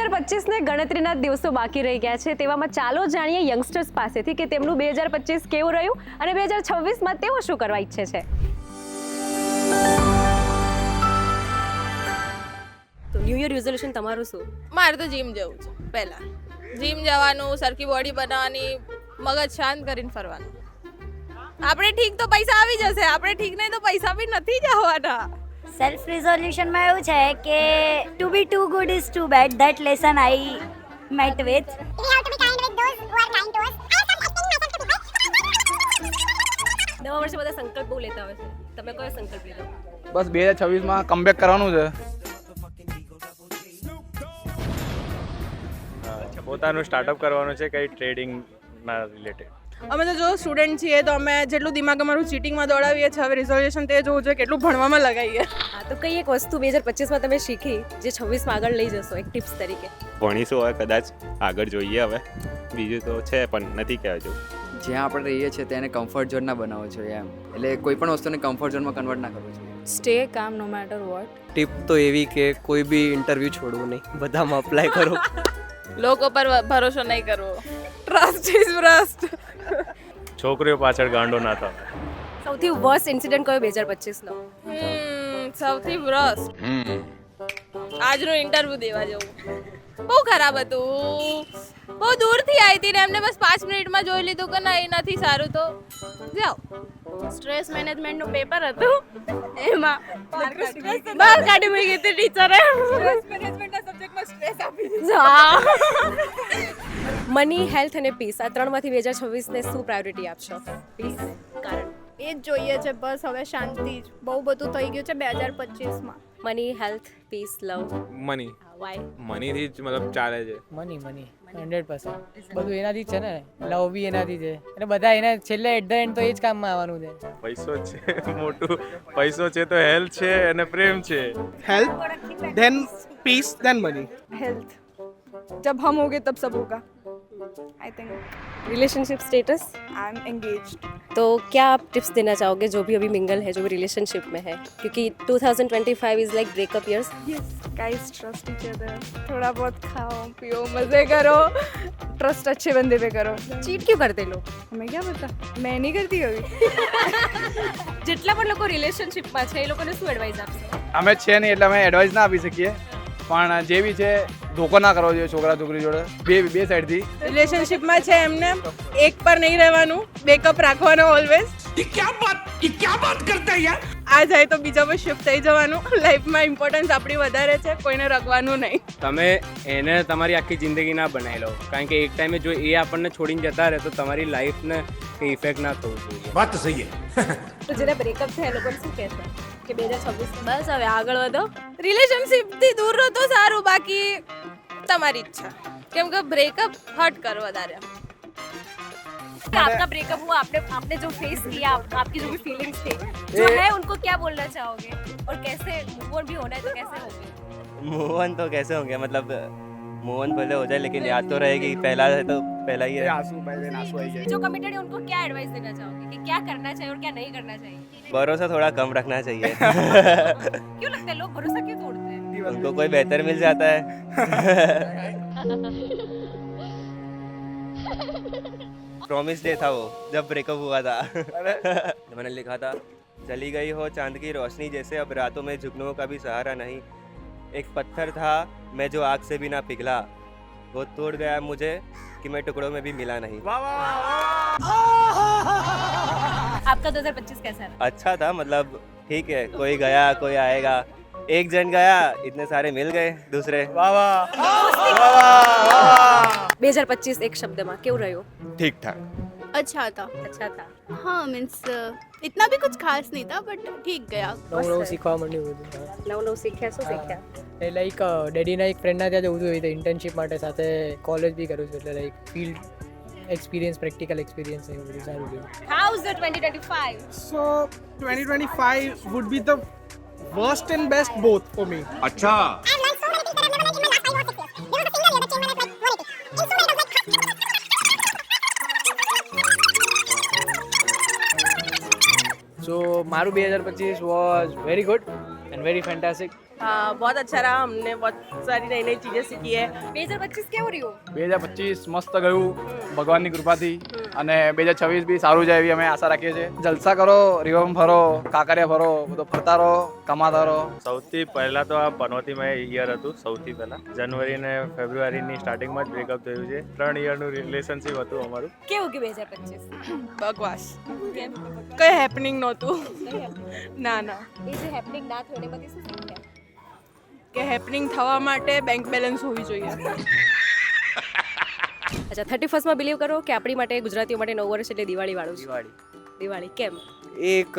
2025ને ગણતરીના દિવસો બાકી રહી ગયા છે, તેવામાં ચાલો જાણીએ યંગસ્ટર્સ પાસેથી કે તેમનું 2025 કેવું રહ્યું અને 2026માં તેઓ શું કરવા ઈચ્છે છે. તો ન્યૂ યર રિઝોલ્યુશન તમારું શું? મારે તો જીમ જવું છે. પહેલાં જીમ જવાનું, સરખી બોડી બનાવવાની, મગજ શાંત કરીને ફરવાનું. આપણે ઠીક તો પૈસા આવી જશે, આપણે ઠીક નહીં તો પૈસા બી નથી જ આવવાના. સેલ્ફ રિઝોલ્યુશનમાં એવું છે કે to be too good is too bad. That lesson I met with. નવા વર્ષે બધા સંકલ્પ બહુ લેતા હોય છે, તમે કયો સંકલ્પ લીધો? બસ 2026માં કમબેક કરવાનું છે. પોતાનું સ્ટાર્ટઅપ કરવાનું છે, કંઈ ટ્રેડિંગના રિલેટેડ. અમે તો જો સ્ટુડન્ટ છીએ તો અમે જેટલું દિમાગ અમારું ચીટિંગમાં દોડાવીએ છીએ, હવે રિઝોલ્યુશન તે જોવું જોઈએ કેટલું ભણવામાં લગાવીએ. હા, તો કઈ એક વસ્તુ 2025માં તમે શીખી જે 26માં આગળ લઈ જશો એક ટિપ્સ તરીકે? ભણીશું હવે, કદાચ આગળ જોઈએ હવે. બીજું તો છે પણ નથી કહેવા જેવું. જ્યાં આપણે રહીએ છીએ તેને કમ્ફર્ટ ઝોન ના બનાવવો જોઈએ એમ. એટલે કોઈ પણ વસ્તુને કમ્ફર્ટ ઝોનમાં કન્વર્ટ ના કરવો જોઈએ. સ્ટે કામ નો મેટર વોટ. ટિપ તો એવી કે કોઈ બી ઇન્ટરવ્યૂ છોડવું નહીં, બધામાં અપ્લાય કરો. લોકો પર ભરોસો નહીં કરવો. Trust is trust. છોકરીઓ પાછળ ગાંડો ના થાવ. સૌથી વર્સ્ટ ઇન્સિડન્ટ કયો 2025નો? સૌથી વર્સ્ટ આજનું ઇન્ટરવ્યૂ દેવા જવું બહુ ખરાબ હતું. બહુ દૂરથી આવી હતી ને એમને બસ 5 મિનિટમાં જોઈ લીધું કે ના એ નથી સારું તો જાઓ. સ્ટ્રેસ મેનેજમેન્ટનું પેપર હતું, એમાં બહાર કાઢી મૂકી ગઈ હતી ટીચરે. મની, હેલ્થ અને પીસ, આ ત્રણમાંથી 2026ને શું પ્રાયોરિટી આપશો? પીસ, કારણ એ જ જોઈએ છે બસ. હવે શાંતિ જ. બહુ બધું થઈ ગયું છે 2025માં. Money, health, peace, love. Money why? મનીથી જ મતલબ ચાલે છે. મની 100% બધું એનાથી જ છે ને. લવ બી એનાથી છે અને બધા એના છેલ્લે એટ ધ એન્ડ તો એ જ કામમાં આવવાનું છે. પૈસો છે મોટું, પૈસો છે તો હેલ્થ છે અને પ્રેમ છે. Health, then peace, then money. Health जब हम होंगे तब सब होगा. I think relationship status? I am engaged. तो क्या आप टिप्स देना चाहोगे जो भी अभी मिंगल है, जो भी रिलेशनशिप में है, क्योंकि 2025 is like breakup years. Yes guys, trust each other. थोड़ा बहुत खाओ पियो मजे करो. ट्रस्ट अच्छे बंदे पे करो. चीट क्यों करते लोग? हमें क्या पता, मैं नहीं करती कभी. જેટલા પણ લોકો રિલેશનશિપમાં છે એ લોકોને શું એડવાઇસ આપશો? અમે છે નહીં એટલે અમે એડવાઇસ ના આપી શકીએ, પણ જે બી છે ધોકો ના કરવો જોઈએ છોકરા છોકરી જોડે, બે સાઈડથી. રિલેશનશિપમાં છે એમને એક પર નહીં રહેવાનું, બેકઅપ રાખવાનો ઓલવેઝ. આ જાય તો બીજા પર શિફ્ટ થઈ જવાનું. લાઈફમાં ઇમ્પોર્ટન્સ આપણી વધારે છે, કોઈને રખવાનું નહીં. તમે એને તમારી આખી જિંદગી ના બનાવી લો, કારણ કે એક ટાઈમે જો એ આપણને છોડીને જતા રહે તો તમારી લાઈફને કંઈ ઇફેક્ટ ના થવું જોઈએ. વાત તો સહી તો જેને બ્રેકઅપ થયા એ લોકોને શું કહેશો કે 2026 બસ હવે આગળ વધો. રિલેશનશિપથી દૂર રહો તો સારું, બાકી તમારી ઈચ્છા. કેમ કે બ્રેકઅપ હર્ટ કરો વધારે. आपका ब्रेकअप हुआ, आपने जो फेस किया, आपकी जो भी फीलिंग्स थी जो है उनको क्या बोलना चाहोगे और कैसे मूव ऑन भी होना है तो कैसे होगे? मूव ऑन तो कैसे होंगे, मतलब मूव ऑन पहले हो जाए लेकिन याद तो रहेगी. पहला है तो पहला ही है. આંસુ આવી જાય. जो कमिटेड है उनको क्या एडवाइस देना चाहोगे कि क्या करना चाहिए और क्या नहीं करना चाहिए? भरोसा थोड़ा कम रखना चाहिए. क्यों लगता है लोग भरोसा क्यों तोड़ते हैं? उनको कोई बेहतर मिल जाता है. प्रॉमिस डे था वो जब ब्रेकअप हुआ था. मैंने लिखा था, चली गई हो चांद की रोशनी जैसे, अब रातों में जुगनुओं का भी सहारा नहीं. एक पत्थर था मैं जो आग से भी ना पिघला, वो तोड़ गया मुझे कि मैं टुकड़ों में भी मिला नहीं. आपका 2025 कैसा रहा? अच्छा था, मतलब ठीक है. कोई गया कोई आएगा. एक जन गया, इतने सारे मिल गए दूसरे. 2025 एक शब्द में क्यों रहो? ठीक ठाक. अच्छा था. अच्छा था. हाँ मीन्स इतना भी कुछ खास नहीं था बट ठीक गया. નવું શીખવા મળ્યું બધું. નવું શીખ્યા? શું શીખ્યા? એ લાઈક ડેડીના એક ફ્રેન્ડના ત્યાં જવું જોઈએ ઇન્ટર્નશિપ માટે, સાથે કોલેજ બી કરું છું, એટલે like field experience, practical experience એ બધું સારું છે. How's the 2025? So 2025 would be the worst and best both for me. અચ્છા. So મારું 2025 was very good and very fantastic. हाँ बहुत अच्छा रहा, हमने बहुत सारी नई नई चीज़ें सीखी है. 2025 કેવું રહ્યું? 2025 મસ્ત ગયું ભગવાનની કૃપાથી, અને 2026 બી સારું જાય એવી અમે આશા રાખીએ છીએ. જલસા કરો, રિવમ ફરો, કાંકરિયા ફરો, બધો ફરતા રહો, કમાતા રહો. સૌથી પહેલાં તો આ પનોતીમાં યર હતું. સૌથી પહેલાં જાન્યુઆરી ને ફેબ્રુઆરીની સ્ટાર્ટિંગમાં જ બ્રેકઅપ થયું છે. 3 યરનું રિલેશનશિપ હતું અમારું. કેવું કે 2025? बकवास, કેમ? कई हैपनिंग नહોતું. ના ના, એ જે હેપનિંગ ના થયું ને બધી શું શીખ્યા? કે હેપનિંગ થવા માટે બેંક બેલેન્સ હોવી જોઈએ. અચ્છા, 31st માં બિલીવ કરો કે આપણી માટે ગુજરાતીઓ માટે નવું વર્ષ એટલે દિવાળી વાળું છે? દિવાળી કેમ? એક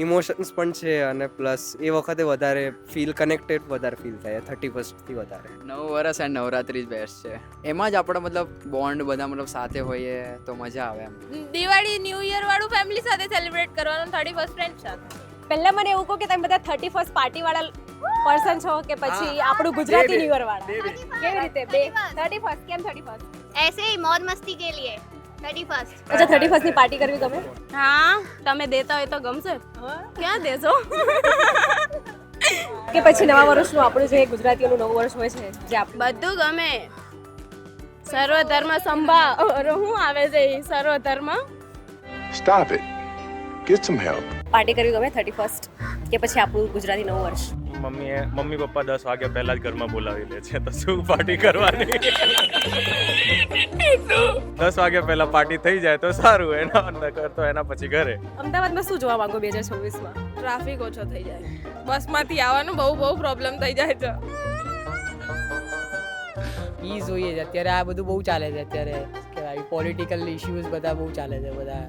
ઇમોશન્સ પણ છે, અને પ્લસ એ વખતે વધારે ફીલ કનેક્ટેડ વધારે ફીલ થાય 31st વધારે. નવું વર્ષ અને નવરાત્રી જ બેસ્ટ છે. એમાં જ આપણે મતલબ બોન્ડ બધા મતલબ સાથે હોઈએ તો મજા આવે એમ. દિવાળી ન્યૂ યર વાળું ફેમિલી સાથે સેલિબ્રેટ કરવાનું, 31st ફ્રેન્ડ સાથે. પહેલા મને એવું કહો કે તમે બધા 31st પાર્ટી વાળા પર્સન છો કે પછી આપણું ગુજરાતી ન્યુ યર વાળા? કેવી રીતે? બે 31st કેમ 31st? ऐसे ही मौज मस्ती के लिए 31st. અચ્છા, 31st ની પાર્ટી કરવી ગમે? હા, તમે દેતા હોય તો ગમશે. ક્યાં દેશો? કે પછી નવા વર્ષનું આપણું જે ગુજરાતીઓનું નવું વર્ષ હોય છે જે આપણે બધું ગમે. સર્વ ધર્મ સંભાવ શું આવે છે એ સર્વ ધર્મ. Stop it. Get some help. Party કરવી ગમે 31st કે પછી આપણું ગુજરાતી નવું વર્ષ? મમ્મી પપ્પા 10 વાગ્યા પહેલાં જ ઘરમાં બોલાવી લે છે, તો શું પાર્ટી કરવાની. 10 વાગ્યા પહેલાં પાર્ટી થઈ જાય તો સારું, એના નકર તો એના પછી ઘરે. અમદાવાદમાં શું જોવા માંગો 2026માં? ટ્રાફિક ઓછો થઈ જાય, બસમાંથી આવવાનું બહુ પ્રોબ્લેમ થઈ જાય છે. ઈ જોઈએ છે અત્યારે, આ બધું બહુ ચાલે છે અત્યારે, કહેવાય પોલિટિકલ ઇશ્યુઝ બધા બહુ ચાલે છે બધા.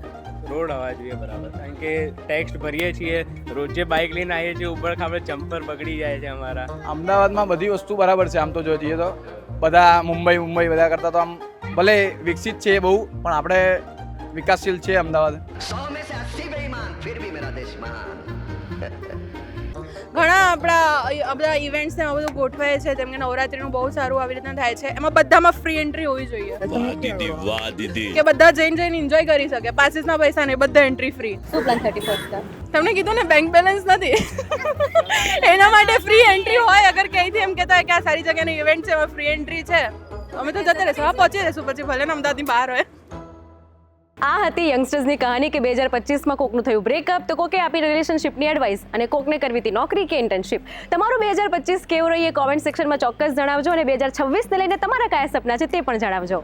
રોડ આવવા જોઈએ બરાબર, કારણ કે ટેક્સ ભરીએ છીએ, રોજે બાઇક લઈને આવીએ છીએ, ઉપર ખાતે ચંપર બગડી જાય છે અમારા. અમદાવાદમાં બધી વસ્તુ બરાબર છે આમ તો જો જઈએ તો. બધા મુંબઈ બધા કરતાં તો આમ ભલે વિકસિત છે બહુ, પણ આપણે વિકાસશીલ છે અમદાવાદ. ઘણા આપણા બધા ઇવેન્ટ્સ ને બધું ગોઠવાય છે, જેમ કે નવરાત્રીનું બહુ સારું આવી રીતના થાય છે. એમાં બધામાં ફ્રી એન્ટ્રી હોવી જોઈએ કે બધા જઈને એન્જોય કરી શકે. પાસીસના પૈસા નહીં, બધા એન્ટ્રી ફ્રી. શું પ્લાન 31st કા? તમને કીધું ને બેંક બેલેન્સ નથી. એના માટે ફ્રી એન્ટ્રી હોય. અગર ક્યાંયથી એમ કહેતા હોય કે આ સારી જગ્યાની ઇવેન્ટ છે, એમાં ફ્રી એન્ટ્રી છે, અમે તો જતા રહેશું. હા, પહોંચી રહેશું પછી, ભલે ને અમદાવાદની બહાર હોય. આ હતી યંગસ્ટર્સની કહાની કે 2025માં કોકનું થયું બ્રેકઅપ તો કોકે આપી રિલેશનશિપની એડવાઇસ અને કોકને કરવી હતી નોકરી કે ઇન્ટર્નશિપ. તમારું 2025 કેવું રહ્યું એ કોમેન્ટ સેક્શનમાં ચોક્કસ જણાવજો, અને 2026ને લઈને તમારા કયા સપના છે તે પણ જણાવજો.